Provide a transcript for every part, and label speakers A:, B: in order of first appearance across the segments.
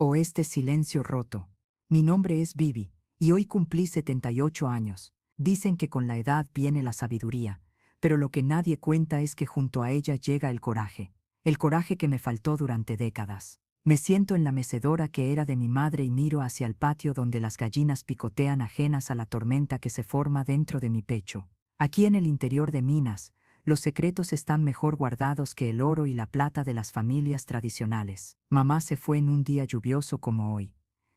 A: O este silencio roto. Mi nombre es Vivi, y hoy cumplí 78 años. Dicen que con la edad viene la sabiduría, pero lo que nadie cuenta es que junto a ella llega el coraje que me faltó durante décadas. Me siento en la mecedora que era de mi madre y miro hacia el patio donde las gallinas picotean ajenas a la tormenta que se forma dentro de mi pecho. Aquí en el interior de Minas, los secretos están mejor guardados que el oro y la plata de las familias tradicionales. Mamá se fue en un día lluvioso como hoy.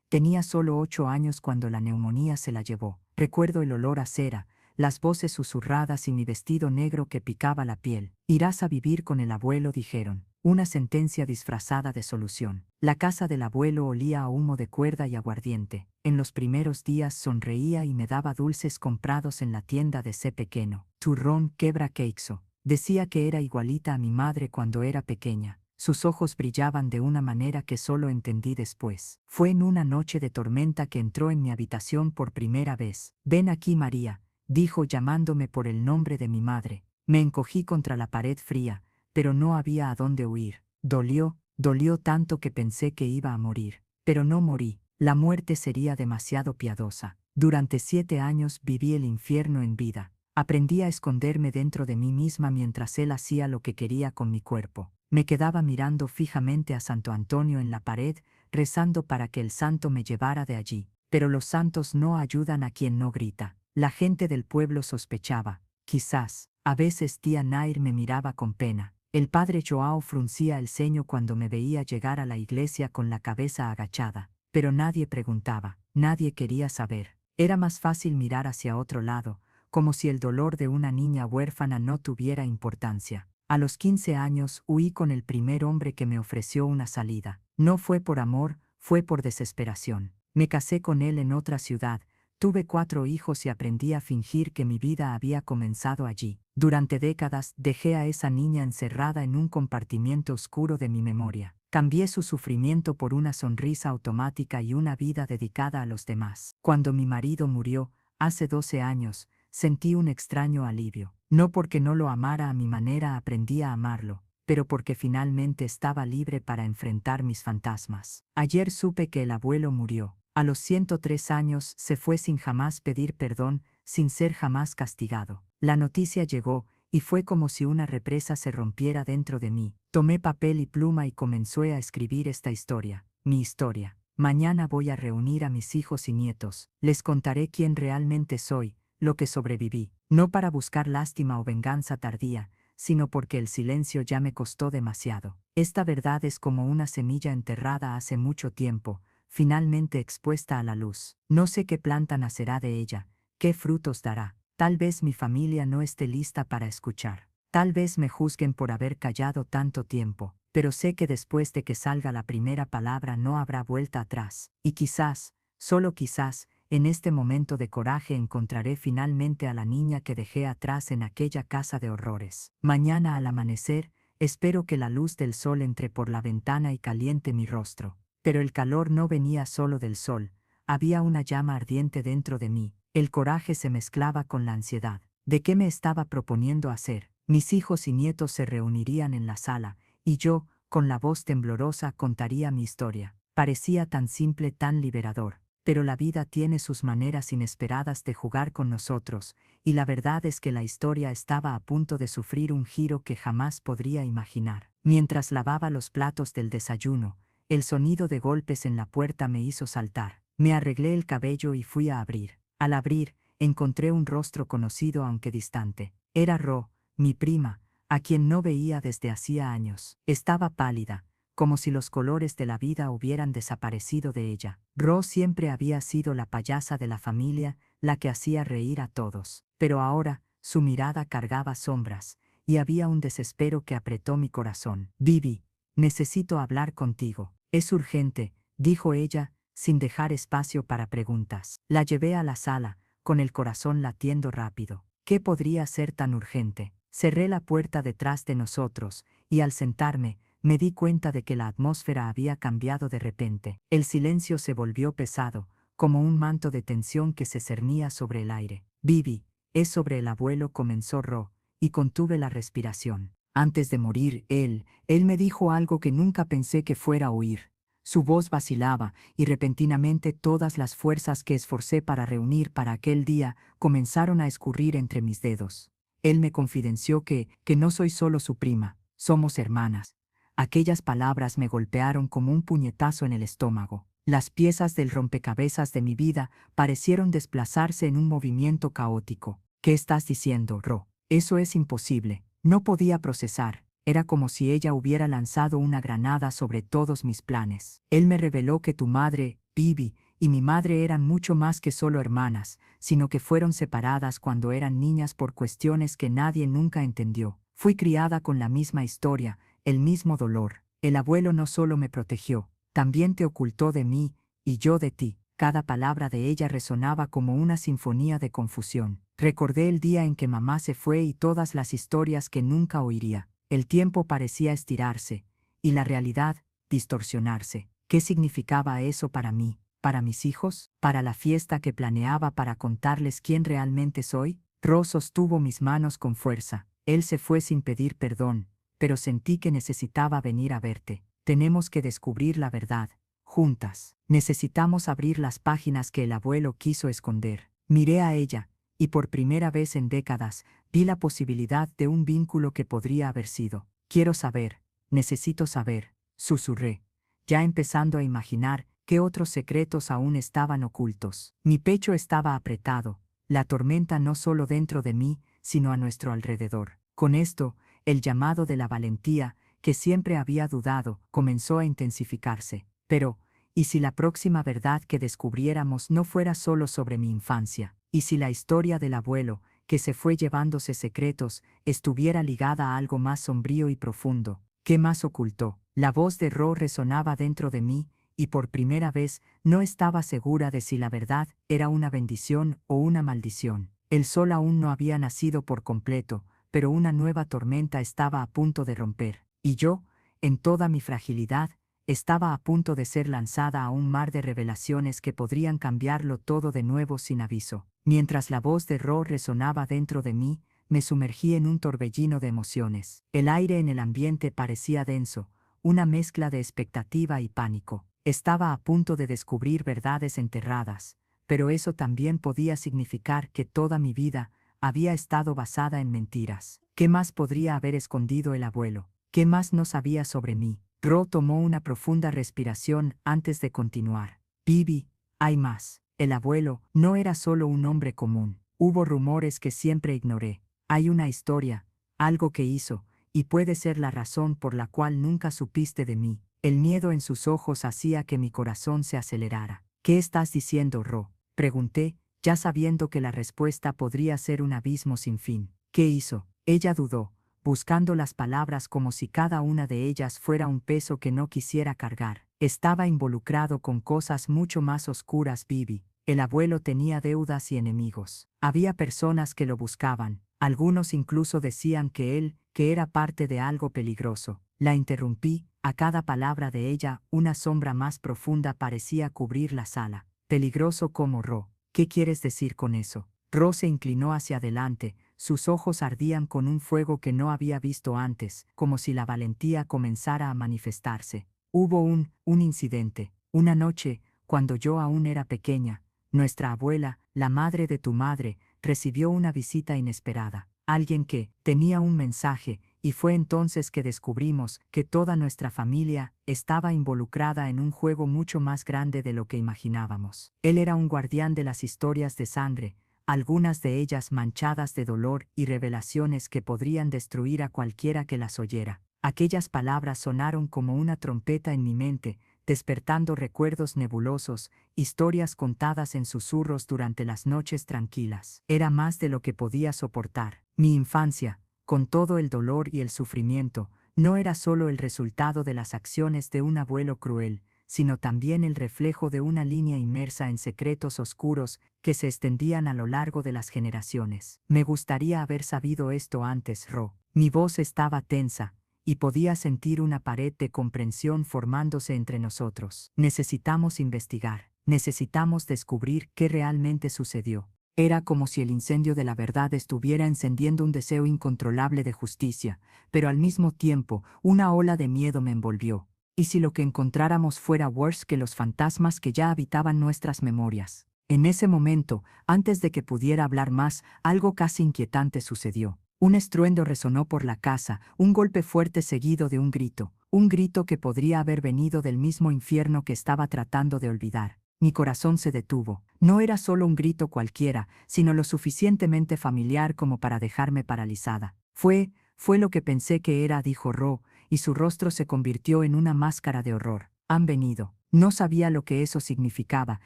A: Tenía solo 8 años cuando la neumonía se la llevó. Recuerdo el olor a cera, las voces susurradas y mi vestido negro que picaba la piel. Irás a vivir con el abuelo, dijeron. Una sentencia disfrazada de solución. La casa del abuelo olía a humo de cuerda y aguardiente. En los primeros días sonreía y me daba dulces comprados en la tienda de C. Pequeno. Turrón quebra queixo. Decía que era igualita a mi madre cuando era pequeña. Sus ojos brillaban de una manera que solo entendí después. Fue en una noche de tormenta que entró en mi habitación por primera vez. Ven aquí, María, dijo llamándome por el nombre de mi madre. Me encogí contra la pared fría, pero no había a dónde huir. Dolió tanto que pensé que iba a morir. Pero no morí. La muerte sería demasiado piadosa. Durante 7 años viví el infierno en vida. Aprendí a esconderme dentro de mí misma mientras él hacía lo que quería con mi cuerpo. Me quedaba mirando fijamente a Santo Antonio en la pared, rezando para que el santo me llevara de allí. Pero los santos no ayudan a quien no grita. La gente del pueblo sospechaba. Quizás, a veces tía Nair me miraba con pena. El padre Joao fruncía el ceño cuando me veía llegar a la iglesia con la cabeza agachada. Pero nadie preguntaba, nadie quería saber. Era más fácil mirar hacia otro lado, como si el dolor de una niña huérfana no tuviera importancia. A los 15 años huí con el primer hombre que me ofreció una salida. No fue por amor, fue por desesperación. Me casé con él en otra ciudad, tuve 4 hijos y aprendí a fingir que mi vida había comenzado allí. Durante décadas dejé a esa niña encerrada en un compartimiento oscuro de mi memoria. Cambié su sufrimiento por una sonrisa automática y una vida dedicada a los demás. Cuando mi marido murió, hace 12 años, sentí un extraño alivio. No porque no lo amara a mi manera, aprendí a amarlo, pero porque finalmente estaba libre para enfrentar mis fantasmas. Ayer supe que el abuelo murió. A los 103 años se fue sin jamás pedir perdón, sin ser jamás castigado. La noticia llegó, y fue como si una represa se rompiera dentro de mí. Tomé papel y pluma y comencé a escribir esta historia, mi historia. Mañana voy a reunir a mis hijos y nietos. Les contaré quién realmente soy, lo que sobreviví, no para buscar lástima o venganza tardía, sino porque el silencio ya me costó demasiado. Esta verdad es como una semilla enterrada hace mucho tiempo, finalmente expuesta a la luz. No sé qué planta nacerá de ella, qué frutos dará. Tal vez mi familia no esté lista para escuchar. Tal vez me juzguen por haber callado tanto tiempo, pero sé que después de que salga la primera palabra no habrá vuelta atrás. Y quizás, solo quizás, en este momento de coraje encontraré finalmente a la niña que dejé atrás en aquella casa de horrores. Mañana al amanecer, espero que la luz del sol entre por la ventana y caliente mi rostro. Pero el calor no venía solo del sol, había una llama ardiente dentro de mí. El coraje se mezclaba con la ansiedad. ¿De qué me estaba proponiendo hacer? Mis hijos y nietos se reunirían en la sala, y yo, con la voz temblorosa, contaría mi historia. Parecía tan simple, tan liberador. Pero la vida tiene sus maneras inesperadas de jugar con nosotros, y la verdad es que la historia estaba a punto de sufrir un giro que jamás podría imaginar. Mientras lavaba los platos del desayuno, el sonido de golpes en la puerta me hizo saltar. Me arreglé el cabello y fui a abrir. Al abrir, encontré un rostro conocido aunque distante. Era Ro, mi prima, a quien no veía desde hacía años. Estaba pálida, como si los colores de la vida hubieran desaparecido de ella. Ro siempre había sido la payasa de la familia, la que hacía reír a todos. Pero ahora, su mirada cargaba sombras, y había un desespero que apretó mi corazón. Vivi, necesito hablar contigo. Es urgente, dijo ella, sin dejar espacio para preguntas. La llevé a la sala, con el corazón latiendo rápido. ¿Qué podría ser tan urgente? Cerré la puerta detrás de nosotros, y al sentarme, me di cuenta de que la atmósfera había cambiado de repente. El silencio se volvió pesado, como un manto de tensión que se cernía sobre el aire. Vivi, es sobre el abuelo, comenzó Ro, y contuve la respiración. Antes de morir, él me dijo algo que nunca pensé que fuera a oír. Su voz vacilaba, y repentinamente todas las fuerzas que esforcé para reunir para aquel día comenzaron a escurrir entre mis dedos. Él me confidenció que no soy solo su prima, somos hermanas. Aquellas palabras me golpearon como un puñetazo en el estómago. Las piezas del rompecabezas de mi vida parecieron desplazarse en un movimiento caótico. ¿Qué estás diciendo, Ro? Eso es imposible. No podía procesar. Era como si ella hubiera lanzado una granada sobre todos mis planes. Él me reveló que tu madre, Bibi, y mi madre eran mucho más que solo hermanas, sino que fueron separadas cuando eran niñas por cuestiones que nadie nunca entendió. Fui criada con la misma historia, el mismo dolor. El abuelo no solo me protegió, también te ocultó de mí, y yo de ti. Cada palabra de ella resonaba como una sinfonía de confusión. Recordé el día en que mamá se fue y todas las historias que nunca oiría. El tiempo parecía estirarse, y la realidad distorsionarse. ¿Qué significaba eso para mí, para mis hijos, para la fiesta que planeaba para contarles quién realmente soy? Ro sostuvo mis manos con fuerza. Él se fue sin pedir perdón, pero sentí que necesitaba venir a verte. Tenemos que descubrir la verdad, juntas. Necesitamos abrir las páginas que el abuelo quiso esconder. Miré a ella, y por primera vez en décadas, vi la posibilidad de un vínculo que podría haber sido. Quiero saber, necesito saber, susurré, ya empezando a imaginar qué otros secretos aún estaban ocultos. Mi pecho estaba apretado, la tormenta no solo dentro de mí, sino a nuestro alrededor. Con esto, el llamado de la valentía, que siempre había dudado, comenzó a intensificarse. Pero, ¿y si la próxima verdad que descubriéramos no fuera solo sobre mi infancia? ¿Y si la historia del abuelo, que se fue llevándose secretos, estuviera ligada a algo más sombrío y profundo? ¿Qué más ocultó? La voz de Ro resonaba dentro de mí, y por primera vez no estaba segura de si la verdad era una bendición o una maldición. El sol aún no había nacido por completo, pero una nueva tormenta estaba a punto de romper, y yo, en toda mi fragilidad, estaba a punto de ser lanzada a un mar de revelaciones que podrían cambiarlo todo de nuevo sin aviso. Mientras la voz de Ro resonaba dentro de mí, me sumergí en un torbellino de emociones. El aire en el ambiente parecía denso, una mezcla de expectativa y pánico. Estaba a punto de descubrir verdades enterradas, pero eso también podía significar que toda mi vida había estado basada en mentiras. ¿Qué más podría haber escondido el abuelo? ¿Qué más no sabía sobre mí? Ro tomó una profunda respiración antes de continuar. Bibi, hay más. El abuelo no era solo un hombre común. Hubo rumores que siempre ignoré. Hay una historia, algo que hizo, y puede ser la razón por la cual nunca supiste de mí. El miedo en sus ojos hacía que mi corazón se acelerara. ¿Qué estás diciendo, Ro? Pregunté, ya sabiendo que la respuesta podría ser un abismo sin fin. ¿Qué hizo? Ella dudó, buscando las palabras como si cada una de ellas fuera un peso que no quisiera cargar. Estaba involucrado con cosas mucho más oscuras, Bibi. El abuelo tenía deudas y enemigos. Había personas que lo buscaban. Algunos incluso decían que era parte de algo peligroso. La interrumpí. A cada palabra de ella, una sombra más profunda parecía cubrir la sala. Peligroso como Ro. ¿Qué quieres decir con eso? Ro se inclinó hacia adelante. Sus ojos ardían con un fuego que no había visto antes, como si la valentía comenzara a manifestarse. Hubo un incidente. Una noche, cuando yo aún era pequeña, nuestra abuela, la madre de tu madre, recibió una visita inesperada. Alguien que tenía un mensaje, y fue entonces que descubrimos que toda nuestra familia estaba involucrada en un juego mucho más grande de lo que imaginábamos. Él era un guardián de las historias de sangre, algunas de ellas manchadas de dolor y revelaciones que podrían destruir a cualquiera que las oyera. Aquellas palabras sonaron como una trompeta en mi mente, despertando recuerdos nebulosos, historias contadas en susurros durante las noches tranquilas. Era más de lo que podía soportar. Mi infancia, con todo el dolor y el sufrimiento, no era solo el resultado de las acciones de un abuelo cruel, sino también el reflejo de una línea inmersa en secretos oscuros que se extendían a lo largo de las generaciones. Me gustaría haber sabido esto antes, Ro. Mi voz estaba tensa, y podía sentir una pared de comprensión formándose entre nosotros. Necesitamos investigar, necesitamos descubrir qué realmente sucedió. Era como si el incendio de la verdad estuviera encendiendo un deseo incontrolable de justicia, pero al mismo tiempo una ola de miedo me envolvió. ¿Y si lo que encontráramos fuera worse que los fantasmas que ya habitaban nuestras memorias? En ese momento, antes de que pudiera hablar más, algo casi inquietante sucedió. Un estruendo resonó por la casa, un golpe fuerte seguido de un grito que podría haber venido del mismo infierno que estaba tratando de olvidar. Mi corazón se detuvo. No era solo un grito cualquiera, sino lo suficientemente familiar como para dejarme paralizada. Fue lo que pensé que era, dijo Ro, y su rostro se convirtió en una máscara de horror. Han venido. No sabía lo que eso significaba,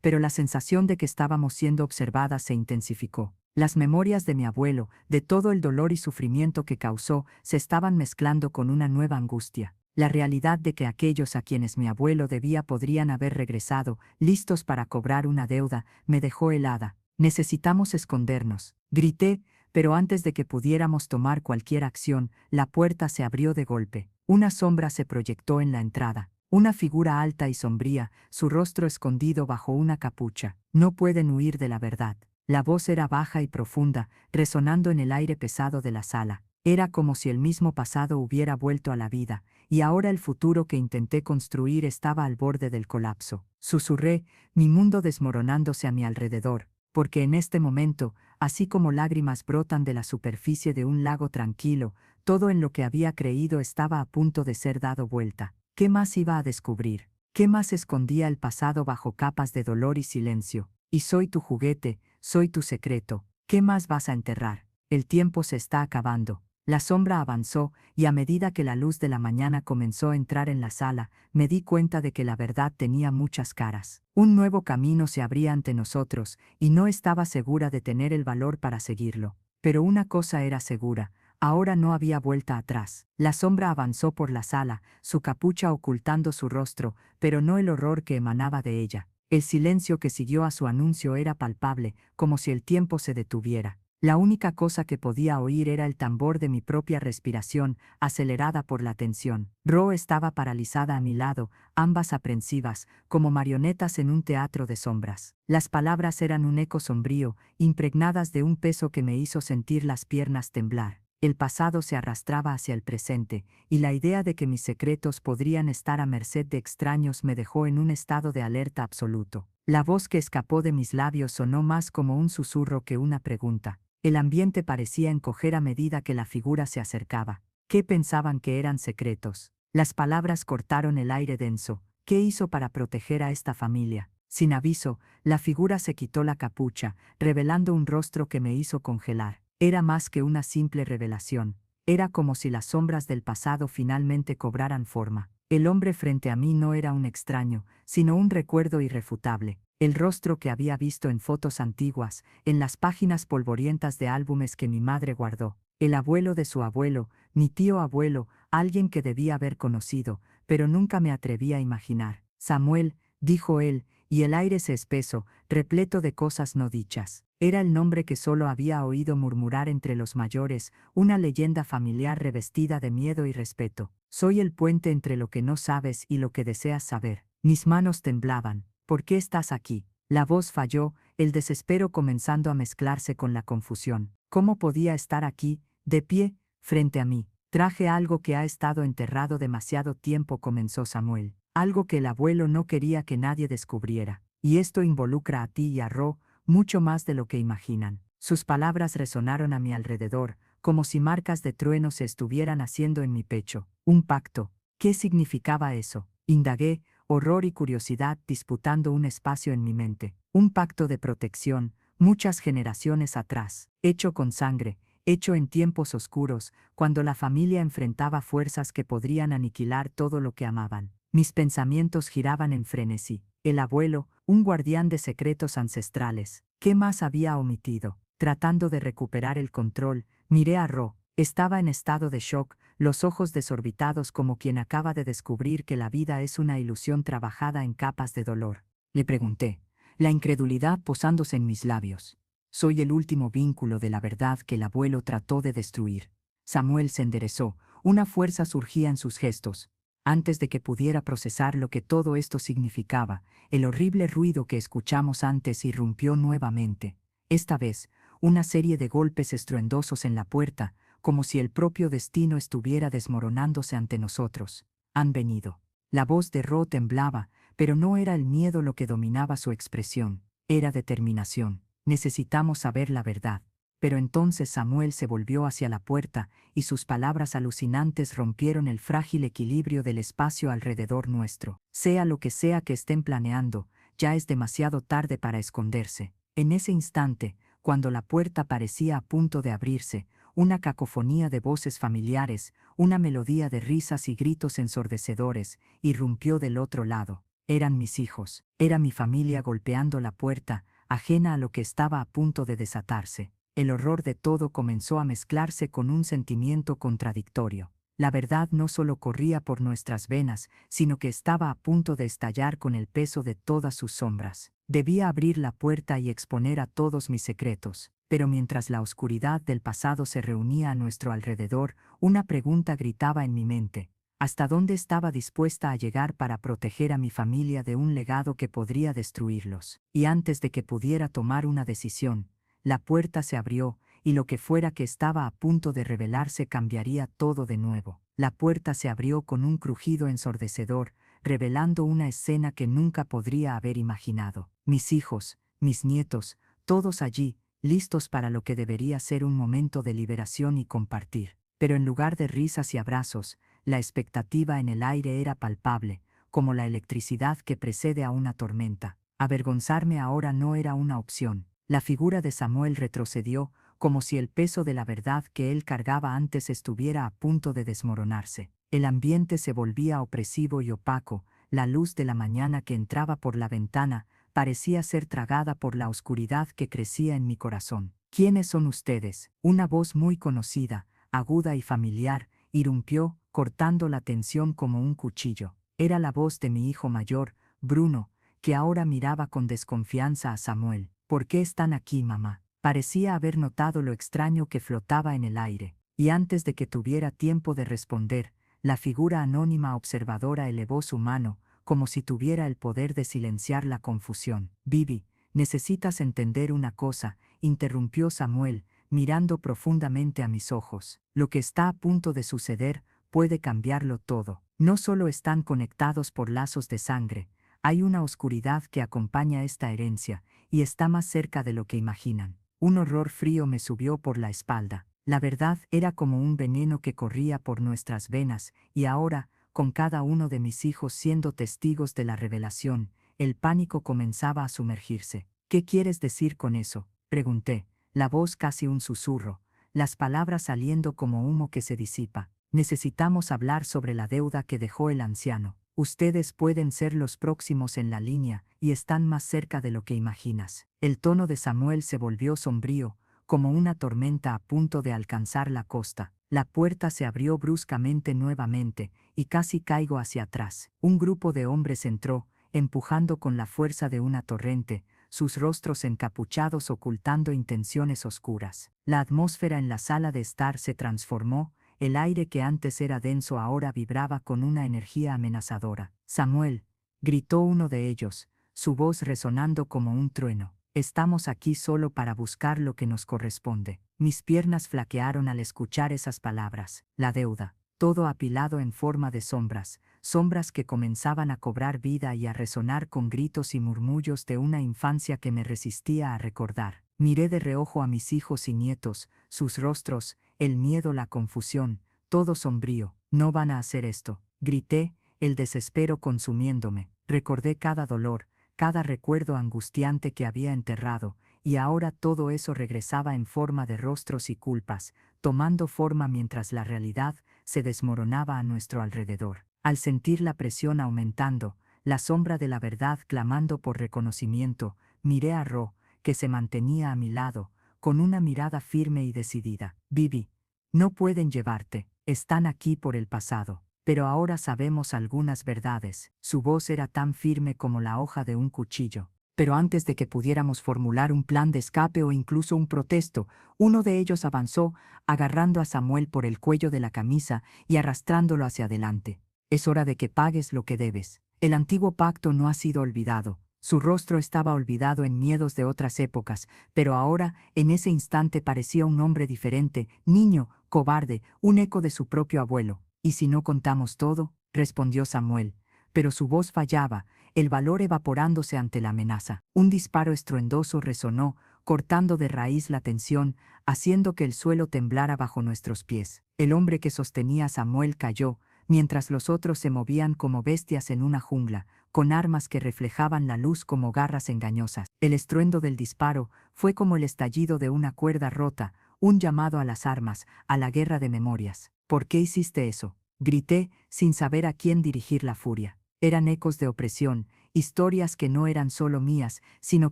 A: pero la sensación de que estábamos siendo observadas se intensificó. Las memorias de mi abuelo, de todo el dolor y sufrimiento que causó, se estaban mezclando con una nueva angustia. La realidad de que aquellos a quienes mi abuelo debía podrían haber regresado, listos para cobrar una deuda, me dejó helada. Necesitamos escondernos, grité, pero antes de que pudiéramos tomar cualquier acción, la puerta se abrió de golpe. Una sombra se proyectó en la entrada. Una figura alta y sombría, su rostro escondido bajo una capucha. No pueden huir de la verdad. La voz era baja y profunda, resonando en el aire pesado de la sala. Era como si el mismo pasado hubiera vuelto a la vida, y ahora el futuro que intenté construir estaba al borde del colapso. Susurré, mi mundo desmoronándose a mi alrededor, porque en este momento, así como lágrimas brotan de la superficie de un lago tranquilo, todo en lo que había creído estaba a punto de ser dado vuelta. ¿Qué más iba a descubrir? ¿Qué más escondía el pasado bajo capas de dolor y silencio? Y soy tu juguete, soy tu secreto. ¿Qué más vas a enterrar? El tiempo se está acabando. La sombra avanzó, y a medida que la luz de la mañana comenzó a entrar en la sala, me di cuenta de que la verdad tenía muchas caras. Un nuevo camino se abría ante nosotros, y no estaba segura de tener el valor para seguirlo. Pero una cosa era segura. Ahora no había vuelta atrás. La sombra avanzó por la sala, su capucha ocultando su rostro, pero no el horror que emanaba de ella. El silencio que siguió a su anuncio era palpable, como si el tiempo se detuviera. La única cosa que podía oír era el tambor de mi propia respiración, acelerada por la tensión. Ro estaba paralizada a mi lado, ambas aprensivas, como marionetas en un teatro de sombras. Las palabras eran un eco sombrío, impregnadas de un peso que me hizo sentir las piernas temblar. El pasado se arrastraba hacia el presente, y la idea de que mis secretos podrían estar a merced de extraños me dejó en un estado de alerta absoluto. La voz que escapó de mis labios sonó más como un susurro que una pregunta. El ambiente parecía encoger a medida que la figura se acercaba. ¿Qué pensaban que eran secretos? Las palabras cortaron el aire denso. ¿Qué hizo para proteger a esta familia? Sin aviso, la figura se quitó la capucha, revelando un rostro que me hizo congelar. Era más que una simple revelación. Era como si las sombras del pasado finalmente cobraran forma. El hombre frente a mí no era un extraño, sino un recuerdo irrefutable. El rostro que había visto en fotos antiguas, en las páginas polvorientas de álbumes que mi madre guardó. El abuelo de su abuelo, mi tío abuelo, alguien que debía haber conocido, pero nunca me atreví a imaginar. Samuel, dijo él, y el aire se espesó, repleto de cosas no dichas. Era el nombre que solo había oído murmurar entre los mayores, una leyenda familiar revestida de miedo y respeto. Soy el puente entre lo que no sabes y lo que deseas saber. Mis manos temblaban. ¿Por qué estás aquí? La voz falló, el desespero comenzando a mezclarse con la confusión. ¿Cómo podía estar aquí, de pie, frente a mí? Traje algo que ha estado enterrado demasiado tiempo, comenzó Samuel. Algo que el abuelo no quería que nadie descubriera. Y esto involucra a ti y a Ro, mucho más de lo que imaginan. Sus palabras resonaron a mi alrededor, como si marcas de trueno se estuvieran haciendo en mi pecho. Un pacto. ¿Qué significaba eso? Indagué, horror y curiosidad disputando un espacio en mi mente. Un pacto de protección, muchas generaciones atrás, hecho con sangre, hecho en tiempos oscuros, cuando la familia enfrentaba fuerzas que podrían aniquilar todo lo que amaban. Mis pensamientos giraban en frenesí. El abuelo, un guardián de secretos ancestrales. ¿Qué más había omitido? Tratando de recuperar el control, miré a Ro. Estaba en estado de shock, los ojos desorbitados como quien acaba de descubrir que la vida es una ilusión trabajada en capas de dolor. Le pregunté, la incredulidad posándose en mis labios. Soy el último vínculo de la verdad que el abuelo trató de destruir. Samuel se enderezó, una fuerza surgía en sus gestos. Antes de que pudiera procesar lo que todo esto significaba, el horrible ruido que escuchamos antes irrumpió nuevamente. Esta vez, una serie de golpes estruendosos en la puerta, como si el propio destino estuviera desmoronándose ante nosotros. Han venido. La voz de Ro temblaba, pero no era el miedo lo que dominaba su expresión, era determinación. Necesitamos saber la verdad. Pero entonces Samuel se volvió hacia la puerta, y sus palabras alucinantes rompieron el frágil equilibrio del espacio alrededor nuestro. Sea lo que sea que estén planeando, ya es demasiado tarde para esconderse. En ese instante, cuando la puerta parecía a punto de abrirse, una cacofonía de voces familiares, una melodía de risas y gritos ensordecedores, irrumpió del otro lado. Eran mis hijos, era mi familia golpeando la puerta, ajena a lo que estaba a punto de desatarse. El horror de todo comenzó a mezclarse con un sentimiento contradictorio. La verdad no solo corría por nuestras venas, sino que estaba a punto de estallar con el peso de todas sus sombras. Debía abrir la puerta y exponer a todos mis secretos, pero mientras la oscuridad del pasado se reunía a nuestro alrededor, una pregunta gritaba en mi mente. ¿Hasta dónde estaba dispuesta a llegar para proteger a mi familia de un legado que podría destruirlos? Y antes de que pudiera tomar una decisión, la puerta se abrió, y lo que fuera que estaba a punto de revelarse cambiaría todo de nuevo. La puerta se abrió con un crujido ensordecedor, revelando una escena que nunca podría haber imaginado. Mis hijos, mis nietos, todos allí, listos para lo que debería ser un momento de liberación y compartir. Pero en lugar de risas y abrazos, la expectativa en el aire era palpable, como la electricidad que precede a una tormenta. Avergonzarme ahora no era una opción. La figura de Samuel retrocedió, como si el peso de la verdad que él cargaba antes estuviera a punto de desmoronarse. El ambiente se volvía opresivo y opaco, la luz de la mañana que entraba por la ventana parecía ser tragada por la oscuridad que crecía en mi corazón. ¿Quiénes son ustedes? Una voz muy conocida, aguda y familiar, irrumpió, cortando la tensión como un cuchillo. Era la voz de mi hijo mayor, Bruno, que ahora miraba con desconfianza a Samuel. ¿Por qué están aquí, mamá? Parecía haber notado lo extraño que flotaba en el aire, y antes de que tuviera tiempo de responder, la figura anónima observadora elevó su mano, como si tuviera el poder de silenciar la confusión. Bibi, necesitas entender una cosa, interrumpió Samuel, mirando profundamente a mis ojos. Lo que está a punto de suceder puede cambiarlo todo. No solo están conectados por lazos de sangre, hay una oscuridad que acompaña esta herencia, y está más cerca de lo que imaginan. Un horror frío me subió por la espalda. La verdad era como un veneno que corría por nuestras venas, y ahora, con cada uno de mis hijos siendo testigos de la revelación, el pánico comenzaba a sumergirse. ¿Qué quieres decir con eso?, pregunté, la voz casi un susurro, las palabras saliendo como humo que se disipa. Necesitamos hablar sobre la deuda que dejó el anciano. Ustedes pueden ser los próximos en la línea, y están más cerca de lo que imaginas. El tono de Samuel se volvió sombrío, como una tormenta a punto de alcanzar la costa. La puerta se abrió bruscamente nuevamente, y casi caigo hacia atrás. Un grupo de hombres entró, empujando con la fuerza de una torrente, sus rostros encapuchados ocultando intenciones oscuras. La atmósfera en la sala de estar se transformó. El aire que antes era denso ahora vibraba con una energía amenazadora. «Samuel», gritó uno de ellos, su voz resonando como un trueno. «Estamos aquí solo para buscar lo que nos corresponde». Mis piernas flaquearon al escuchar esas palabras. La deuda, todo apilado en forma de sombras, sombras que comenzaban a cobrar vida y a resonar con gritos y murmullos de una infancia que me resistía a recordar. Miré de reojo a mis hijos y nietos, sus rostros, el miedo, la confusión, todo sombrío. «No van a hacer esto», grité, el desespero consumiéndome. Recordé cada dolor, cada recuerdo angustiante que había enterrado, y ahora todo eso regresaba en forma de rostros y culpas, tomando forma mientras la realidad se desmoronaba a nuestro alrededor. Al sentir la presión aumentando, la sombra de la verdad clamando por reconocimiento, miré a Ro, que se mantenía a mi lado, con una mirada firme y decidida. «Bibi, no pueden llevarte, están aquí por el pasado. Pero ahora sabemos algunas verdades». Su voz era tan firme como la hoja de un cuchillo. Pero antes de que pudiéramos formular un plan de escape o incluso un protesto, uno de ellos avanzó, agarrando a Samuel por el cuello de la camisa y arrastrándolo hacia adelante. «Es hora de que pagues lo que debes. El antiguo pacto no ha sido olvidado». Su rostro estaba olvidado en miedos de otras épocas, pero ahora, en ese instante parecía un hombre diferente, niño, cobarde, un eco de su propio abuelo. «¿Y si no contamos todo?», respondió Samuel, pero su voz fallaba, el valor evaporándose ante la amenaza. Un disparo estruendoso resonó, cortando de raíz la tensión, haciendo que el suelo temblara bajo nuestros pies. El hombre que sostenía a Samuel cayó, mientras los otros se movían como bestias en una jungla, con armas que reflejaban la luz como garras engañosas. El estruendo del disparo fue como el estallido de una cuerda rota, un llamado a las armas, a la guerra de memorias. ¿Por qué hiciste eso?, grité, sin saber a quién dirigir la furia. Eran ecos de opresión, historias que no eran solo mías, sino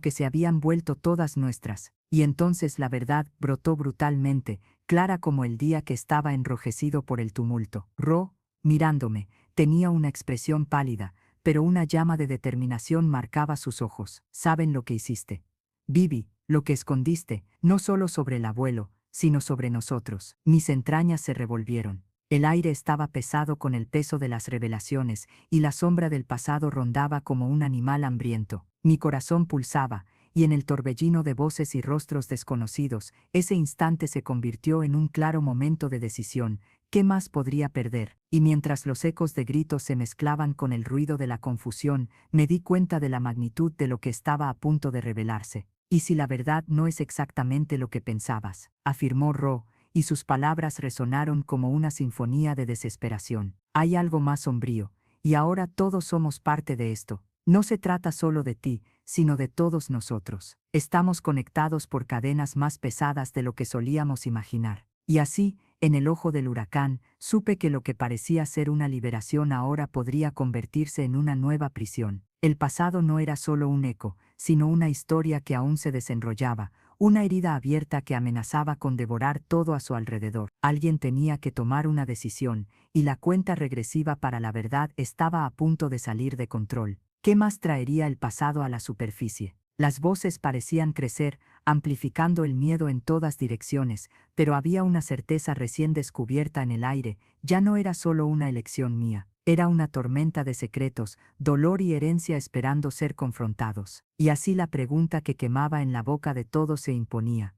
A: que se habían vuelto todas nuestras. Y entonces la verdad brotó brutalmente, clara como el día que estaba enrojecido por el tumulto. Ro, mirándome, tenía una expresión pálida, pero una llama de determinación marcaba sus ojos. ¿Saben lo que hiciste, Bibi? Lo que escondiste, no solo sobre el abuelo, sino sobre nosotros. Mis entrañas se revolvieron. El aire estaba pesado con el peso de las revelaciones, y la sombra del pasado rondaba como un animal hambriento. Mi corazón pulsaba, y en el torbellino de voces y rostros desconocidos, ese instante se convirtió en un claro momento de decisión. ¿Qué más podría perder? Y mientras los ecos de gritos se mezclaban con el ruido de la confusión, me di cuenta de la magnitud de lo que estaba a punto de revelarse. «¿Y si la verdad no es exactamente lo que pensabas?», afirmó Ro, y sus palabras resonaron como una sinfonía de desesperación. «Hay algo más sombrío, y ahora todos somos parte de esto. No se trata solo de ti, sino de todos nosotros. Estamos conectados por cadenas más pesadas de lo que solíamos imaginar». Y así, en el ojo del huracán, supe que lo que parecía ser una liberación ahora podría convertirse en una nueva prisión. El pasado no era solo un eco, sino una historia que aún se desenrollaba, una herida abierta que amenazaba con devorar todo a su alrededor. Alguien tenía que tomar una decisión, y la cuenta regresiva para la verdad estaba a punto de salir de control. ¿Qué más traería el pasado a la superficie? Las voces parecían crecer, amplificando el miedo en todas direcciones, pero había una certeza recién descubierta en el aire: ya no era solo una elección mía. Era una tormenta de secretos, dolor y herencia esperando ser confrontados. Y así la pregunta que quemaba en la boca de todos se imponía: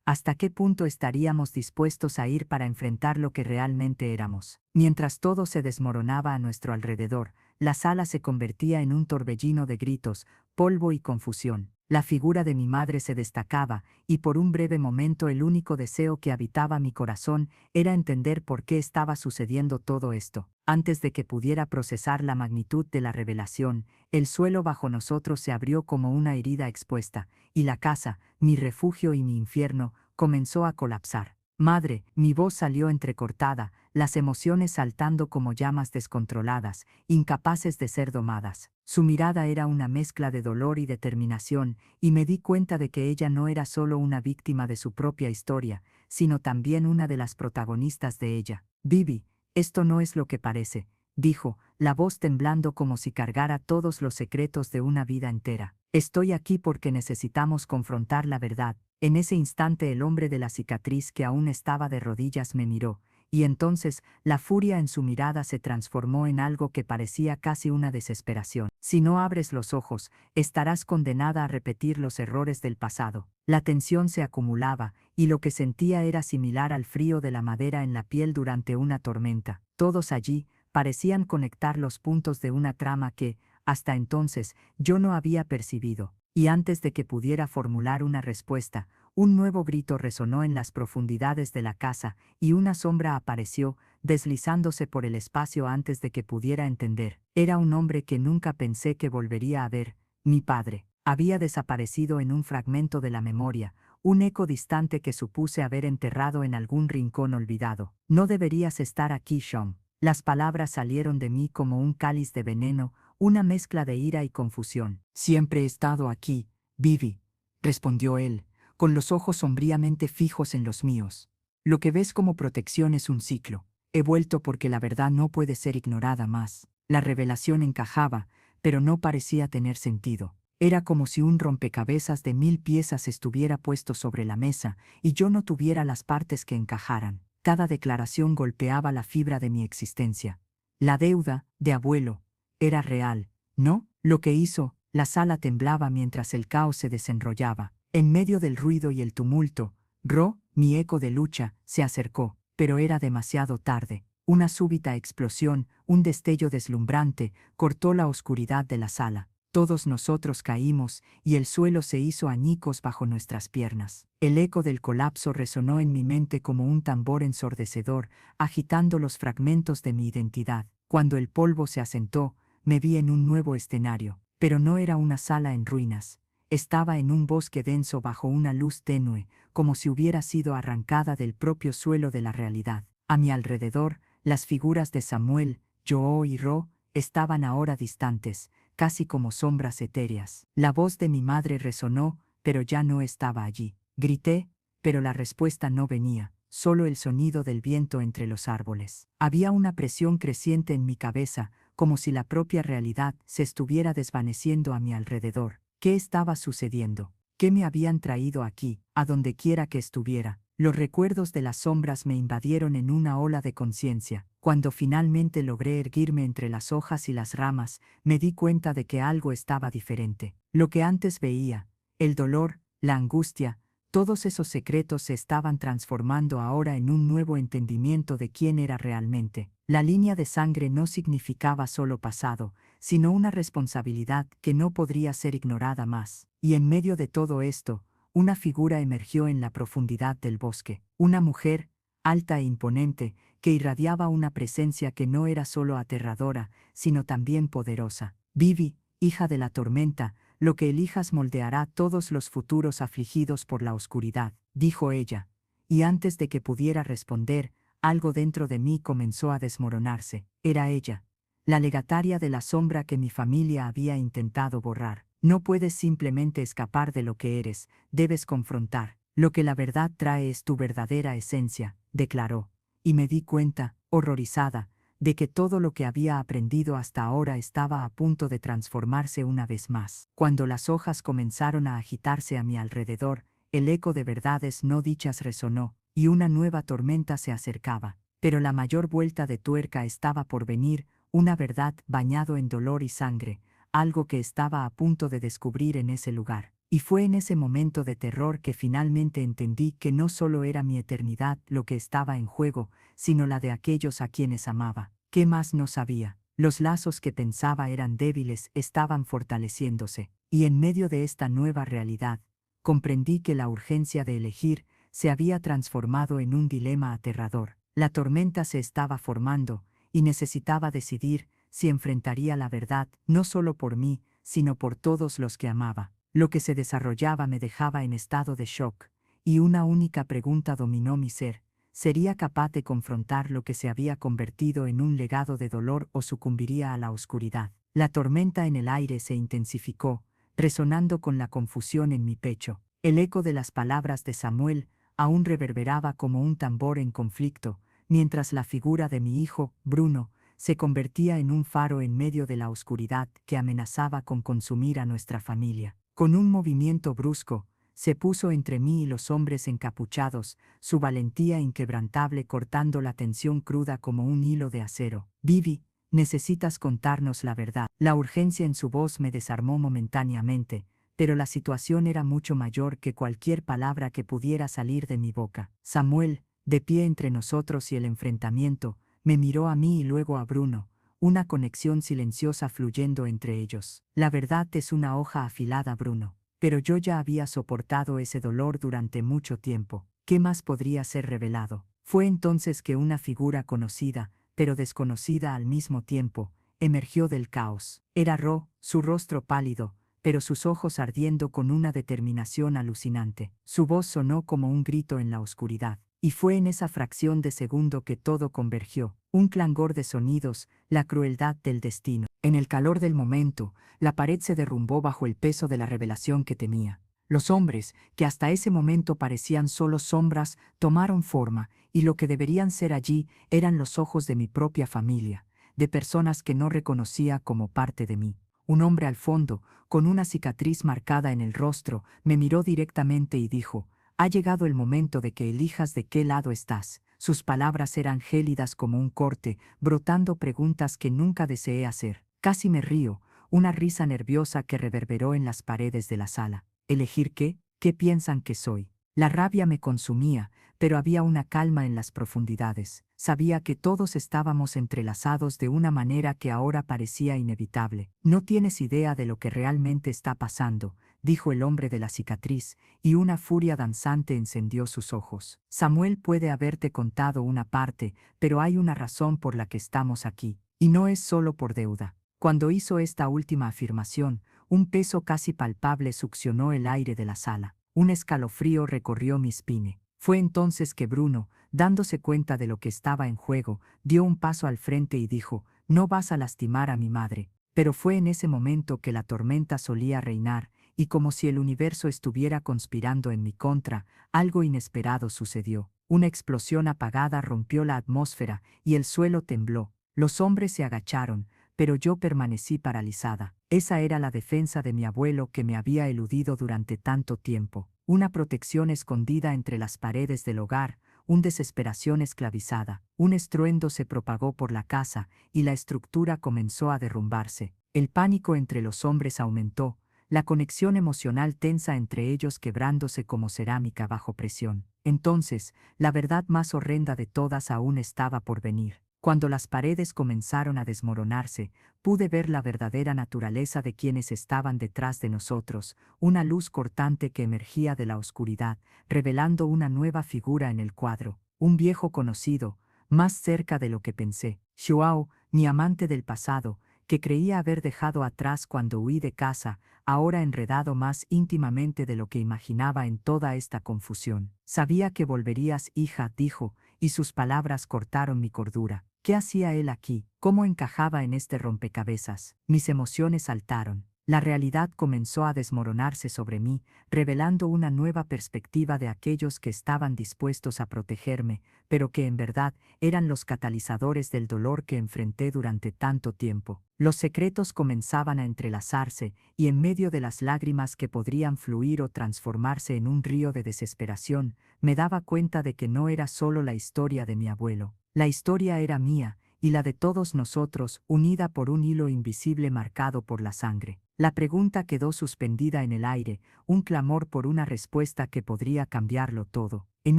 A: ¿hasta qué punto estaríamos dispuestos a ir para enfrentar lo que realmente éramos? Mientras todo se desmoronaba a nuestro alrededor, la sala se convertía en un torbellino de gritos, polvo y confusión. La figura de mi madre se destacaba, y por un breve momento el único deseo que habitaba mi corazón era entender por qué estaba sucediendo todo esto. Antes de que pudiera procesar la magnitud de la revelación, el suelo bajo nosotros se abrió como una herida expuesta, y la casa, mi refugio y mi infierno, comenzó a colapsar. «Madre», mi voz salió entrecortada, las emociones saltando como llamas descontroladas, incapaces de ser domadas. Su mirada era una mezcla de dolor y determinación, y me di cuenta de que ella no era solo una víctima de su propia historia, sino también una de las protagonistas de ella. «Bibi, esto no es lo que parece», dijo, la voz temblando como si cargara todos los secretos de una vida entera. «Estoy aquí porque necesitamos confrontar la verdad». En ese instante el hombre de la cicatriz, que aún estaba de rodillas, me miró, y entonces la furia en su mirada se transformó en algo que parecía casi una desesperación. «Si no abres los ojos, estarás condenada a repetir los errores del pasado». La tensión se acumulaba, y lo que sentía era similar al frío de la madera en la piel durante una tormenta. Todos allí parecían conectar los puntos de una trama que, hasta entonces, yo no había percibido. Y antes de que pudiera formular una respuesta, un nuevo grito resonó en las profundidades de la casa, y una sombra apareció, deslizándose por el espacio antes de que pudiera entender. Era un hombre que nunca pensé que volvería a ver: mi padre. Había desaparecido en un fragmento de la memoria, un eco distante que supuse haber enterrado en algún rincón olvidado. «No deberías estar aquí, Sean». Las palabras salieron de mí como un cáliz de veneno, una mezcla de ira y confusión. «Siempre he estado aquí, Bibi», respondió él, con los ojos sombríamente fijos en los míos. «Lo que ves como protección es un ciclo. He vuelto porque la verdad no puede ser ignorada más». La revelación encajaba, pero no parecía tener sentido. Era como si un rompecabezas de 1000 piezas estuviera puesto sobre la mesa, y yo no tuviera las partes que encajaran. Cada declaración golpeaba la fibra de mi existencia. La deuda, de abuelo, era real, ¿no? Lo que hizo, la sala temblaba mientras el caos se desenrollaba. En medio del ruido y el tumulto, Ro, mi eco de lucha, se acercó, pero era demasiado tarde. Una súbita explosión, un destello deslumbrante, cortó la oscuridad de la sala. Todos nosotros caímos y el suelo se hizo añicos bajo nuestras piernas. El eco del colapso resonó en mi mente como un tambor ensordecedor, agitando los fragmentos de mi identidad. Cuando el polvo se asentó, me vi en un nuevo escenario, pero no era una sala en ruinas. Estaba en un bosque denso bajo una luz tenue, como si hubiera sido arrancada del propio suelo de la realidad. A mi alrededor, las figuras de Samuel, Joe y Ro estaban ahora distantes, casi como sombras etéreas. La voz de mi madre resonó, pero ya no estaba allí. Grité, pero la respuesta no venía, solo el sonido del viento entre los árboles. Había una presión creciente en mi cabeza, como si la propia realidad se estuviera desvaneciendo a mi alrededor. ¿Qué estaba sucediendo? ¿Qué me habían traído aquí, a donde quiera que estuviera? Los recuerdos de las sombras me invadieron en una ola de conciencia. Cuando finalmente logré erguirme entre las hojas y las ramas, me di cuenta de que algo estaba diferente. Lo que antes veía, el dolor, la angustia, todos esos secretos se estaban transformando ahora en un nuevo entendimiento de quién era realmente. La línea de sangre no significaba solo pasado, sino una responsabilidad que no podría ser ignorada más. Y en medio de todo esto, una figura emergió en la profundidad del bosque. Una mujer, alta e imponente, que irradiaba una presencia que no era solo aterradora, sino también poderosa. Vivi, hija de la tormenta, lo que elijas moldeará todos los futuros afligidos por la oscuridad, dijo ella. Y antes de que pudiera responder, algo dentro de mí comenzó a desmoronarse. Era ella, la legataria de la sombra que mi familia había intentado borrar. No puedes simplemente escapar de lo que eres, debes confrontar. Lo que la verdad trae es tu verdadera esencia, declaró. Y me di cuenta, horrorizada, de que todo lo que había aprendido hasta ahora estaba a punto de transformarse una vez más. Cuando las hojas comenzaron a agitarse a mi alrededor, el eco de verdades no dichas resonó, y una nueva tormenta se acercaba. Pero la mayor vuelta de tuerca estaba por venir, una verdad bañado en dolor y sangre, algo que estaba a punto de descubrir en ese lugar. Y fue en ese momento de terror que finalmente entendí que no solo era mi eternidad lo que estaba en juego, sino la de aquellos a quienes amaba. ¿Qué más no sabía? Los lazos que pensaba eran débiles estaban fortaleciéndose, y en medio de esta nueva realidad, comprendí que la urgencia de elegir se había transformado en un dilema aterrador. La tormenta se estaba formando, y necesitaba decidir si enfrentaría la verdad, no solo por mí, sino por todos los que amaba. Lo que se desarrollaba me dejaba en estado de shock, y una única pregunta dominó mi ser: ¿sería capaz de confrontar lo que se había convertido en un legado de dolor o sucumbiría a la oscuridad? La tormenta en el aire se intensificó, resonando con la confusión en mi pecho. El eco de las palabras de Samuel aún reverberaba como un tambor en conflicto, mientras la figura de mi hijo, Bruno, se convertía en un faro en medio de la oscuridad que amenazaba con consumir a nuestra familia. Con un movimiento brusco, se puso entre mí y los hombres encapuchados, su valentía inquebrantable cortando la tensión cruda como un hilo de acero. Vivi, necesitas contarnos la verdad. La urgencia en su voz me desarmó momentáneamente, pero la situación era mucho mayor que cualquier palabra que pudiera salir de mi boca. Samuel, de pie entre nosotros y el enfrentamiento, me miró a mí y luego a Bruno, una conexión silenciosa fluyendo entre ellos. La verdad es una hoja afilada, Bruno. Pero yo ya había soportado ese dolor durante mucho tiempo. ¿Qué más podría ser revelado? Fue entonces que una figura conocida, pero desconocida al mismo tiempo, emergió del caos. Era Ro, su rostro pálido, pero sus ojos ardiendo con una determinación alucinante. Su voz sonó como un grito en la oscuridad. Y fue en esa fracción de segundo que todo convergió, un clangor de sonidos, la crueldad del destino. En el calor del momento, la pared se derrumbó bajo el peso de la revelación que temía. Los hombres, que hasta ese momento parecían solo sombras, tomaron forma, y lo que deberían ser allí eran los ojos de mi propia familia, de personas que no reconocía como parte de mí. Un hombre al fondo, con una cicatriz marcada en el rostro, me miró directamente y dijo: «Ha llegado el momento de que elijas de qué lado estás». Sus palabras eran gélidas como un corte, brotando preguntas que nunca deseé hacer. Casi me río, una risa nerviosa que reverberó en las paredes de la sala. ¿Elegir qué? ¿Qué piensan que soy? La rabia me consumía, pero había una calma en las profundidades. sabía que todos estábamos entrelazados de una manera que ahora parecía inevitable. No tienes idea de lo que realmente está pasando, dijo el hombre de la cicatriz, y una furia danzante encendió sus ojos. Samuel puede haberte contado una parte, pero hay una razón por la que estamos aquí, y no es solo por deuda. Cuando hizo esta última afirmación, un peso casi palpable succionó el aire de la sala. Un escalofrío recorrió mi espine. Fue entonces que Bruno, dándose cuenta de lo que estaba en juego, dio un paso al frente y dijo: «No vas a lastimar a mi madre». Pero fue en ese momento que la tormenta solía reinar, y como si el universo estuviera conspirando en mi contra, algo inesperado sucedió. Una explosión apagada rompió la atmósfera y el suelo tembló. Los hombres se agacharon, pero yo permanecí paralizada. Esa era la defensa de mi abuelo que me había eludido durante tanto tiempo. Una protección escondida entre las paredes del hogar, una desesperación esclavizada. Un estruendo se propagó por la casa y la estructura comenzó a derrumbarse. El pánico entre los hombres aumentó, la conexión emocional tensa entre ellos quebrándose como cerámica bajo presión. Entonces, la verdad más horrenda de todas aún estaba por venir. Cuando las paredes comenzaron a desmoronarse, pude ver la verdadera naturaleza de quienes estaban detrás de nosotros, una luz cortante que emergía de la oscuridad, revelando una nueva figura en el cuadro, un viejo conocido, más cerca de lo que pensé. Xiao, mi amante del pasado, que creía haber dejado atrás cuando huí de casa, ahora enredado más íntimamente de lo que imaginaba en toda esta confusión. «Sabía que volverías, hija», dijo, y sus palabras cortaron mi cordura. ¿Qué hacía él aquí? ¿Cómo encajaba en este rompecabezas? Mis emociones saltaron. La realidad comenzó a desmoronarse sobre mí, revelando una nueva perspectiva de aquellos que estaban dispuestos a protegerme, pero que en verdad eran los catalizadores del dolor que enfrenté durante tanto tiempo. Los secretos comenzaban a entrelazarse, y en medio de las lágrimas que podrían fluir o transformarse en un río de desesperación, me daba cuenta de que no era solo la historia de mi abuelo. La historia era mía, y la de todos nosotros, unida por un hilo invisible marcado por la sangre. La pregunta quedó suspendida en el aire, un clamor por una respuesta que podría cambiarlo todo. En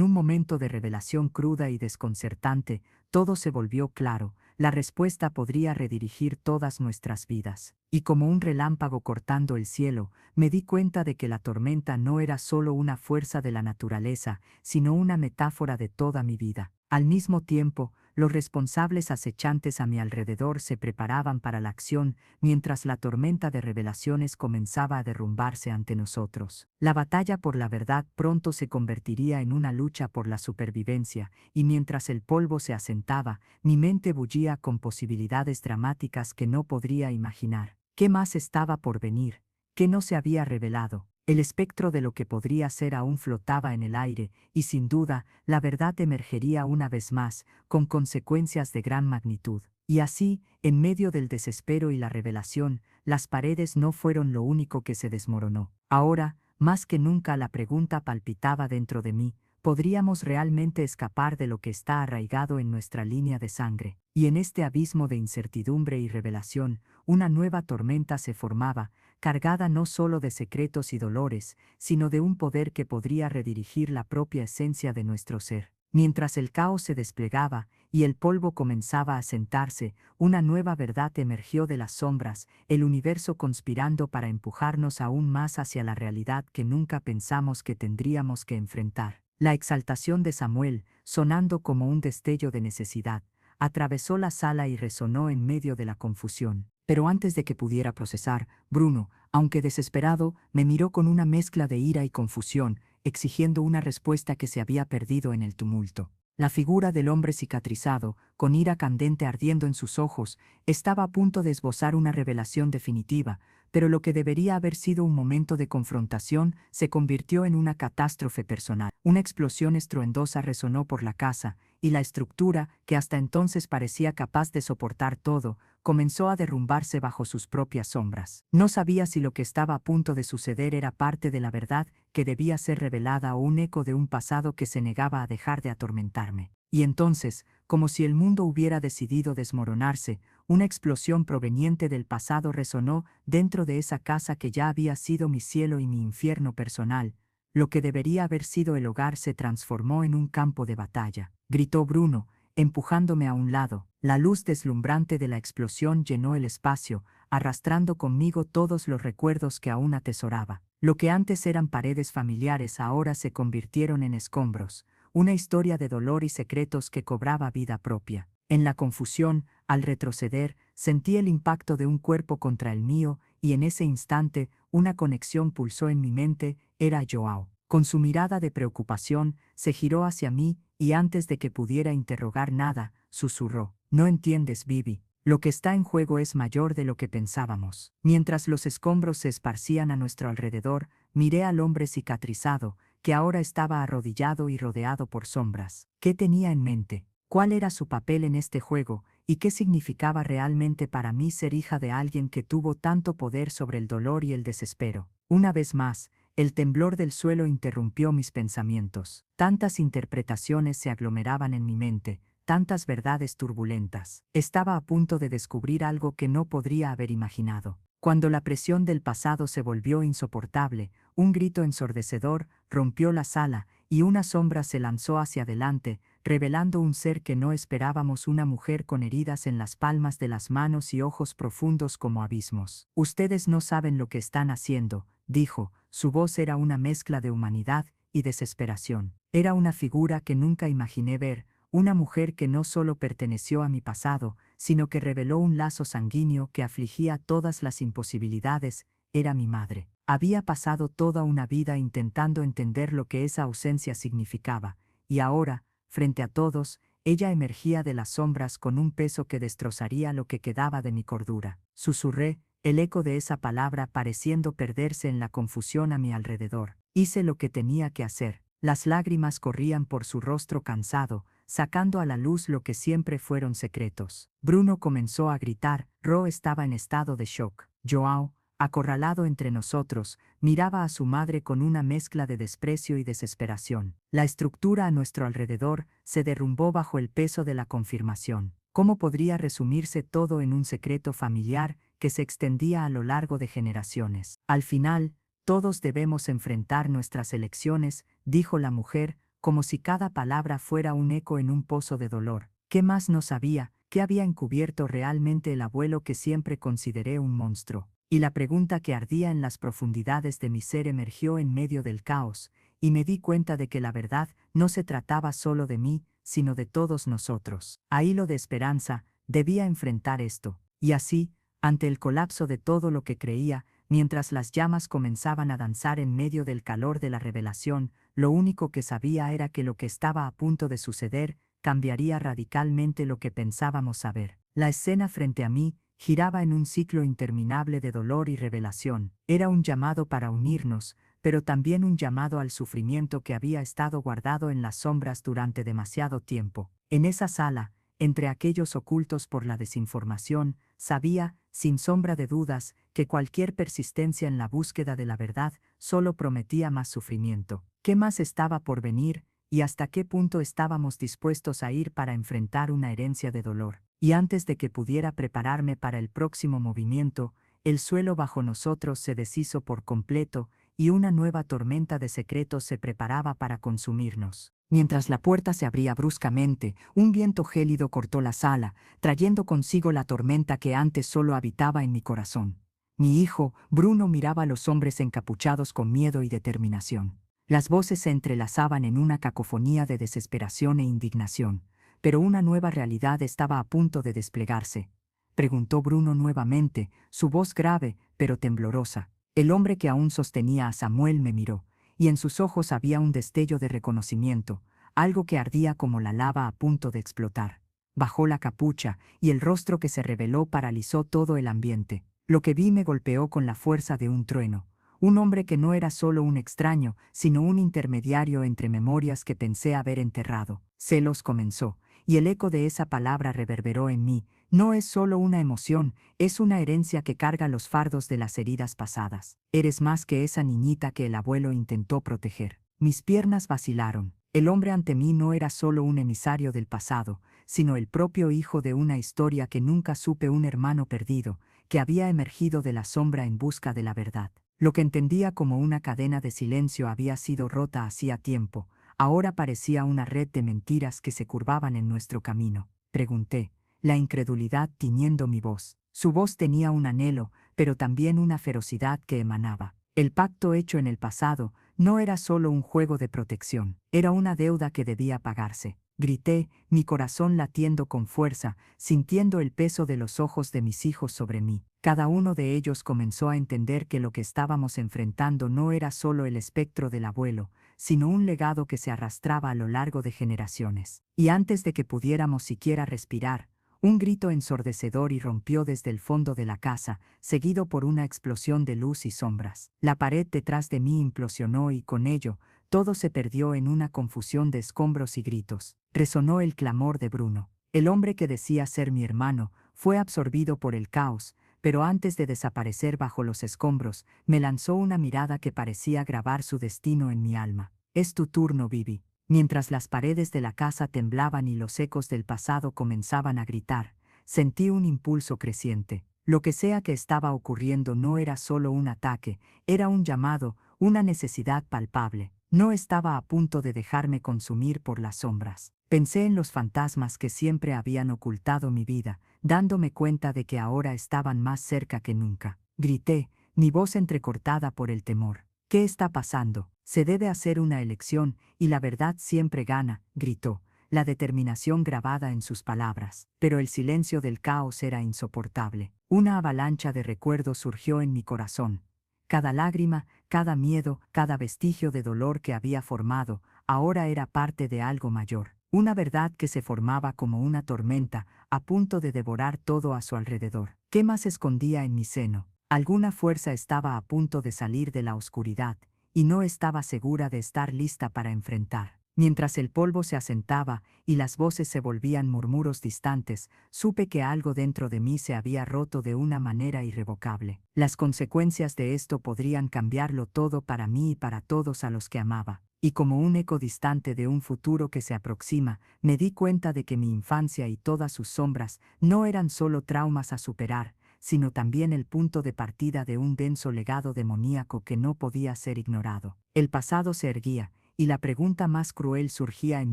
A: un momento de revelación cruda y desconcertante, todo se volvió claro. La respuesta podría redirigir todas nuestras vidas. Y como un relámpago cortando el cielo, me di cuenta de que la tormenta no era solo una fuerza de la naturaleza, sino una metáfora de toda mi vida. Al mismo tiempo, los responsables acechantes a mi alrededor se preparaban para la acción, mientras la tormenta de revelaciones comenzaba a derrumbarse ante nosotros. La batalla por la verdad pronto se convertiría en una lucha por la supervivencia, y mientras el polvo se asentaba, mi mente bullía con posibilidades dramáticas que no podría imaginar. ¿Qué más estaba por venir? ¿Qué no se había revelado? El espectro de lo que podría ser aún flotaba en el aire, y sin duda, la verdad emergería una vez más, con consecuencias de gran magnitud. Y así, en medio del desespero y la revelación, las paredes no fueron lo único que se desmoronó. Ahora, más que nunca, la pregunta palpitaba dentro de mí: ¿podríamos realmente escapar de lo que está arraigado en nuestra línea de sangre? Y en este abismo de incertidumbre y revelación, una nueva tormenta se formaba, cargada no solo de secretos y dolores, sino de un poder que podría redirigir la propia esencia de nuestro ser. Mientras el caos se desplegaba y el polvo comenzaba a sentarse, una nueva verdad emergió de las sombras, el universo conspirando para empujarnos aún más hacia la realidad que nunca pensamos que tendríamos que enfrentar. La exaltación de Samuel, sonando como un destello de necesidad, atravesó la sala y resonó en medio de la confusión. Pero antes de que pudiera procesar, Bruno, aunque desesperado, me miró con una mezcla de ira y confusión, exigiendo una respuesta que se había perdido en el tumulto. La figura del hombre cicatrizado, con ira candente ardiendo en sus ojos, estaba a punto de esbozar una revelación definitiva, pero lo que debería haber sido un momento de confrontación se convirtió en una catástrofe personal. Una explosión estruendosa resonó por la casa, y la estructura, que hasta entonces parecía capaz de soportar todo, comenzó a derrumbarse bajo sus propias sombras. No sabía si lo que estaba a punto de suceder era parte de la verdad que debía ser revelada o un eco de un pasado que se negaba a dejar de atormentarme. Y entonces, como si el mundo hubiera decidido desmoronarse, una explosión proveniente del pasado resonó dentro de esa casa que ya había sido mi cielo y mi infierno personal. Lo que debería haber sido el hogar se transformó en un campo de batalla. Gritó Bruno, empujándome a un lado. La luz deslumbrante de la explosión llenó el espacio, arrastrando conmigo todos los recuerdos que aún atesoraba. Lo que antes eran paredes familiares ahora se convirtieron en escombros, una historia de dolor y secretos que cobraba vida propia. En la confusión, al retroceder, sentí el impacto de un cuerpo contra el mío y en ese instante una conexión pulsó en mi mente. Era Joao. Con su mirada de preocupación, se giró hacia mí y antes de que pudiera interrogar nada, susurró: «No entiendes, Bibi. Lo que está en juego es mayor de lo que pensábamos». Mientras los escombros se esparcían a nuestro alrededor, miré al hombre cicatrizado, que ahora estaba arrodillado y rodeado por sombras. ¿Qué tenía en mente? ¿Cuál era su papel en este juego? ¿Y qué significaba realmente para mí ser hija de alguien que tuvo tanto poder sobre el dolor y el desespero? Una vez más, el temblor del suelo interrumpió mis pensamientos. Tantas interpretaciones se aglomeraban en mi mente, tantas verdades turbulentas. Estaba a punto de descubrir algo que no podría haber imaginado. Cuando la presión del pasado se volvió insoportable, un grito ensordecedor rompió la sala y una sombra se lanzó hacia adelante, revelando un ser que no esperábamos: una mujer con heridas en las palmas de las manos y ojos profundos como abismos. «Ustedes no saben lo que están haciendo», dijo. Su voz era una mezcla de humanidad y desesperación. Era una figura que nunca imaginé ver, una mujer que no solo perteneció a mi pasado, sino que reveló un lazo sanguíneo que afligía todas las imposibilidades. Era mi madre. Había pasado toda una vida intentando entender lo que esa ausencia significaba, y ahora, frente a todos, ella emergía de las sombras con un peso que destrozaría lo que quedaba de mi cordura. Susurré, el eco de esa palabra pareciendo perderse en la confusión a mi alrededor. Hice lo que tenía que hacer. Las lágrimas corrían por su rostro cansado, sacando a la luz lo que siempre fueron secretos. Bruno comenzó a gritar. Ro estaba en estado de shock. Joao, acorralado entre nosotros, miraba a su madre con una mezcla de desprecio y desesperación. La estructura a nuestro alrededor se derrumbó bajo el peso de la confirmación. ¿Cómo podría resumirse todo en un secreto familiar que se extendía a lo largo de generaciones? Al final, todos debemos enfrentar nuestras elecciones, dijo la mujer, como si cada palabra fuera un eco en un pozo de dolor. ¿Qué más no sabía? ¿Qué había encubierto realmente el abuelo que siempre consideré un monstruo? Y la pregunta que ardía en las profundidades de mi ser emergió en medio del caos, y me di cuenta de que la verdad no se trataba solo de mí, sino de todos nosotros. A hilo de esperanza, debía enfrentar esto. Y así, ante el colapso de todo lo que creía, mientras las llamas comenzaban a danzar en medio del calor de la revelación, lo único que sabía era que lo que estaba a punto de suceder cambiaría radicalmente lo que pensábamos saber. La escena frente a mí giraba en un ciclo interminable de dolor y revelación. Era un llamado para unirnos, pero también un llamado al sufrimiento que había estado guardado en las sombras durante demasiado tiempo. En esa sala, entre aquellos ocultos por la desinformación, sabía, sin sombra de dudas, que cualquier persistencia en la búsqueda de la verdad solo prometía más sufrimiento. ¿Qué más estaba por venir, y hasta qué punto estábamos dispuestos a ir para enfrentar una herencia de dolor? Y antes de que pudiera prepararme para el próximo movimiento, el suelo bajo nosotros se deshizo por completo y una nueva tormenta de secretos se preparaba para consumirnos. Mientras la puerta se abría bruscamente, un viento gélido cortó la sala, trayendo consigo la tormenta que antes solo habitaba en mi corazón. Mi hijo, Bruno, miraba a los hombres encapuchados con miedo y determinación. Las voces se entrelazaban en una cacofonía de desesperación e indignación. Pero una nueva realidad estaba a punto de desplegarse. Preguntó Bruno nuevamente, su voz grave, pero temblorosa. El hombre que aún sostenía a Samuel me miró, y en sus ojos había un destello de reconocimiento, algo que ardía como la lava a punto de explotar. Bajó la capucha, y el rostro que se reveló paralizó todo el ambiente. Lo que vi me golpeó con la fuerza de un trueno. Un hombre que no era solo un extraño, sino un intermediario entre memorias que pensé haber enterrado. Celos comenzó, y el eco de esa palabra reverberó en mí. No es solo una emoción, es una herencia que carga los fardos de las heridas pasadas. Eres más que esa niñita que el abuelo intentó proteger. Mis piernas vacilaron. El hombre ante mí no era solo un emisario del pasado, sino el propio hijo de una historia que nunca supe, un hermano perdido, que había emergido de la sombra en busca de la verdad. Lo que entendía como una cadena de silencio había sido rota hacía tiempo. ahora parecía una red de mentiras que se curvaban en nuestro camino. Pregunté, la incredulidad tiñendo mi voz. Su voz tenía un anhelo, pero también una ferocidad que emanaba. El pacto hecho en el pasado no era solo un juego de protección, era una deuda que debía pagarse. Grité, mi corazón latiendo con fuerza, sintiendo el peso de los ojos de mis hijos sobre mí. Cada uno de ellos comenzó a entender que lo que estábamos enfrentando no era solo el espectro del abuelo, sino un legado que se arrastraba a lo largo de generaciones. Y antes de que pudiéramos siquiera respirar, un grito ensordecedor irrumpió desde el fondo de la casa, seguido por una explosión de luz y sombras. La pared detrás de mí implosionó y con ello, todo se perdió en una confusión de escombros y gritos. Resonó el clamor de Bruno. El hombre que decía ser mi hermano fue absorbido por el caos, pero antes de desaparecer bajo los escombros, me lanzó una mirada que parecía grabar su destino en mi alma. Es tu turno, Vivi. Mientras las paredes de la casa temblaban y los ecos del pasado comenzaban a gritar, sentí un impulso creciente. Lo que sea que estaba ocurriendo no era solo un ataque, era un llamado, una necesidad palpable. No estaba a punto de dejarme consumir por las sombras. Pensé en los fantasmas que siempre habían ocultado mi vida, dándome cuenta de que ahora estaban más cerca que nunca. Grité, mi voz entrecortada por el temor. ¿Qué está pasando? Se debe hacer una elección y la verdad siempre gana, gritó, la determinación grabada en sus palabras. Pero el silencio del caos era insoportable. Una avalancha de recuerdos surgió en mi corazón. Cada lágrima, cada miedo, cada vestigio de dolor que había formado, ahora era parte de algo mayor. Una verdad que se formaba como una tormenta, a punto de devorar todo a su alrededor. ¿Qué más escondía en mi seno? Alguna fuerza estaba a punto de salir de la oscuridad, y no estaba segura de estar lista para enfrentar. Mientras el polvo se asentaba y las voces se volvían murmuros distantes, supe que algo dentro de mí se había roto de una manera irrevocable. Las consecuencias de esto podrían cambiarlo todo para mí y para todos a los que amaba. Y como un eco distante de un futuro que se aproxima, me di cuenta de que mi infancia y todas sus sombras no eran solo traumas a superar, sino también el punto de partida de un denso legado demoníaco que no podía ser ignorado. El pasado se erguía, y la pregunta más cruel surgía en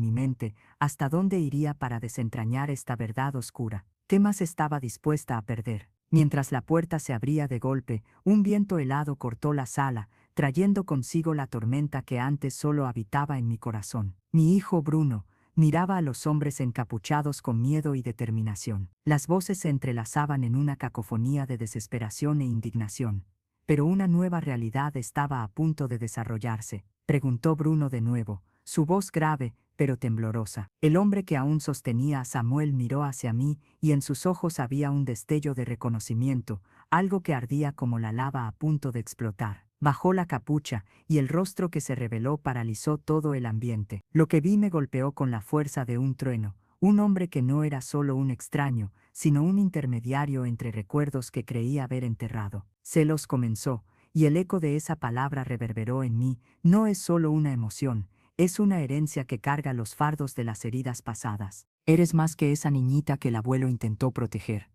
A: mi mente: ¿hasta dónde iría para desentrañar esta verdad oscura? ¿Qué más estaba dispuesta a perder? Mientras la puerta se abría de golpe, un viento helado cortó la sala, trayendo consigo la tormenta que antes solo habitaba en mi corazón. Mi hijo Bruno miraba a los hombres encapuchados con miedo y determinación. Las voces se entrelazaban en una cacofonía de desesperación e indignación. Pero una nueva realidad estaba a punto de desarrollarse. Preguntó Bruno de nuevo, su voz grave, pero temblorosa. El hombre que aún sostenía a Samuel miró hacia mí y en sus ojos había un destello de reconocimiento, algo que ardía como la lava a punto de explotar. Bajó la capucha y el rostro que se reveló paralizó todo el ambiente. Lo que vi me golpeó con la fuerza de un trueno. Un hombre que no era solo un extraño, sino un intermediario entre recuerdos que creía haber enterrado. Celos comenzó, y el eco de esa palabra reverberó en mí. No es solo una emoción, es una herencia que carga los fardos de las heridas pasadas. Eres más que esa niñita que el abuelo intentó proteger.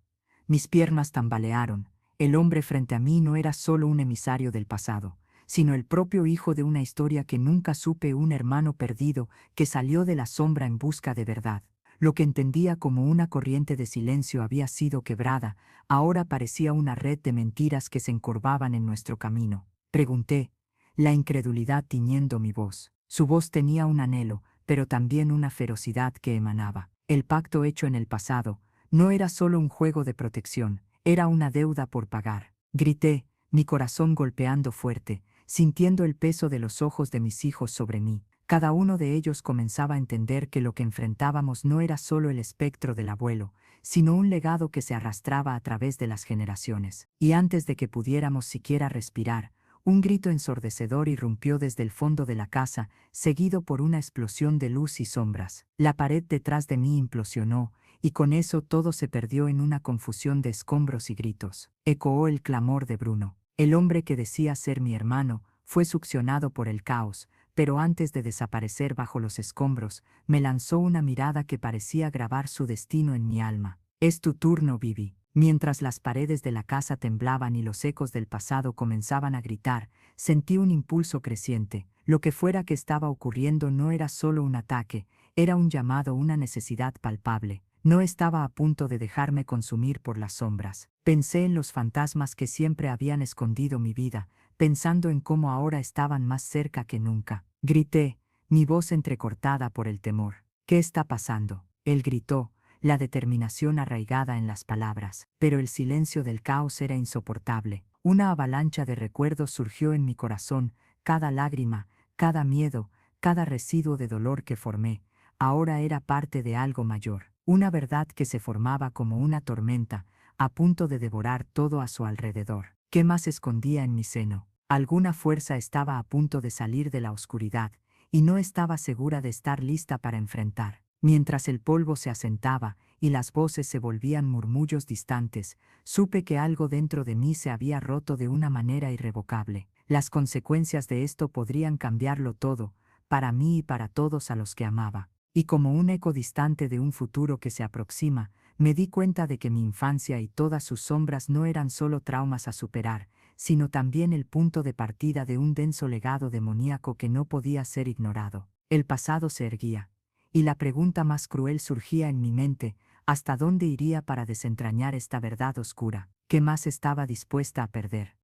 A: Mis piernas tambalearon. El hombre frente a mí no era solo un emisario del pasado, sino el propio hijo de una historia que nunca supe, un hermano perdido que salió de la sombra en busca de verdad. Lo que entendía como una corriente de silencio había sido quebrada, ahora parecía una red de mentiras que se encorvaban en nuestro camino. Pregunté, la incredulidad tiñendo mi voz. Su voz tenía un anhelo, pero también una ferocidad que emanaba. El pacto hecho en el pasado no era solo un juego de protección, era una deuda por pagar. Grité, mi corazón golpeando fuerte, sintiendo el peso de los ojos de mis hijos sobre mí. Cada uno de ellos comenzaba a entender que lo que enfrentábamos no era solo el espectro del abuelo, sino un legado que se arrastraba a través de las generaciones. Y antes de que pudiéramos siquiera respirar, un grito ensordecedor irrumpió desde el fondo de la casa, seguido por una explosión de luz y sombras. La pared detrás de mí implosionó, y con eso todo se perdió en una confusión de escombros y gritos. Ecoó el clamor de Bruno. El hombre que decía ser mi hermano fue succionado por el caos, pero antes de desaparecer bajo los escombros, me lanzó una mirada que parecía grabar su destino en mi alma. Es tu turno, Vivi. Mientras las paredes de la casa temblaban y los ecos del pasado comenzaban a gritar, sentí un impulso creciente. Lo que fuera que estaba ocurriendo no era solo un ataque, era un llamado, una necesidad palpable. No estaba a punto de dejarme consumir por las sombras. Pensé en los fantasmas que siempre habían escondido mi vida, pensando en cómo ahora estaban más cerca que nunca. Grité, mi voz entrecortada por el temor. ¿Qué está pasando? Él gritó, la determinación arraigada en las palabras. Pero el silencio del caos era insoportable. Una avalancha de recuerdos surgió en mi corazón, cada lágrima, cada miedo, cada residuo de dolor que formé, ahora era parte de algo mayor. Una verdad que se formaba como una tormenta, a punto de devorar todo a su alrededor. ¿Qué más escondía en mi seno? Alguna fuerza estaba a punto de salir de la oscuridad, y no estaba segura de estar lista para enfrentar. Mientras el polvo se asentaba y las voces se volvían murmullos distantes, supe que algo dentro de mí se había roto de una manera irrevocable. Las consecuencias de esto podrían cambiarlo todo, para mí y para todos a los que amaba. Y como un eco distante de un futuro que se aproxima, me di cuenta de que mi infancia y todas sus sombras no eran solo traumas a superar, sino también el punto de partida de un denso legado demoníaco que no podía ser ignorado. El pasado se erguía, y la pregunta más cruel surgía en mi mente: ¿hasta dónde iría para desentrañar esta verdad oscura? ¿Qué más estaba dispuesta a perder?